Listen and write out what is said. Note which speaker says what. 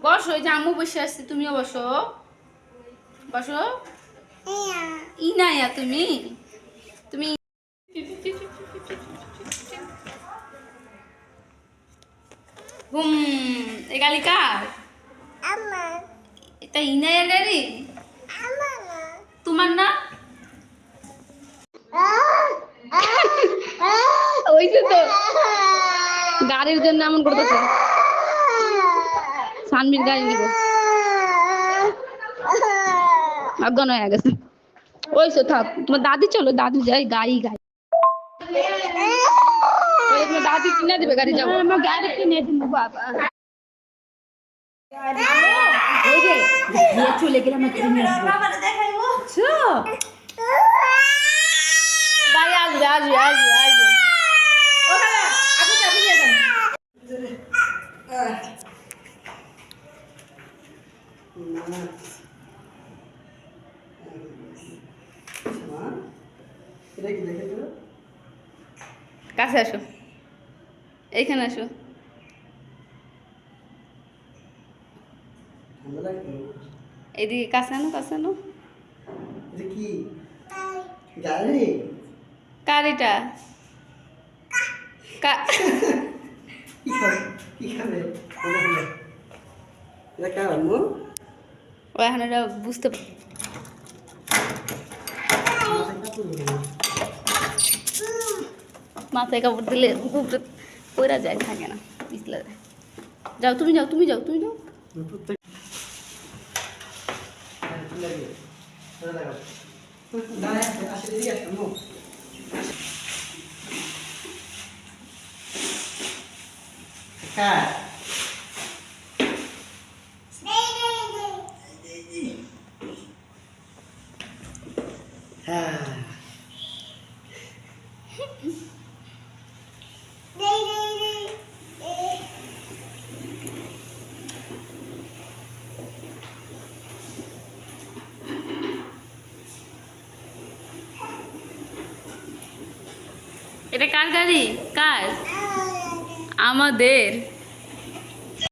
Speaker 1: বসো, ওই যে আম্মু বসে আসছে, তুমিও বসো। বসো। ইনায়া তুমি তুমি হুম। এই গাড়ি কার? এটা ইনায়ার গাড়ি? তোমার না? ওইছে তো গাড়ির জন্য এমন করতেছে। সানমির গাড়ি নিব, অজ্ঞান হয়ে গেছে। ওইসো থাক, তোমার দাদি চলো, দাদু যাই গাড়ি গাড়ি। তোমার দাদি কিনে দিবে গাড়ি, যাবো আমার গাড়ি কিনে দিব বাবা। এই যে দিয়ে চলে গেলে আমার কিনে আসবো, বুঝছো? গাড়ি আসবে আসবে আসবে আসবে। ওখানে আপনি আপনি নিয়ে যান। কাছে আসো, এইখানে আসো। এদিকে কাছে আনো, কাছে আনো। গাড়িটা ও এখন এটা বুঝতে মাথায় কাপড় দিলে পড়া যায়, থাকে না, পিছলা যায়। যাও তুমি, যাও তুমি, যাও তুমি, যাও। এটা কার গাড়ি? কার? আমাদের।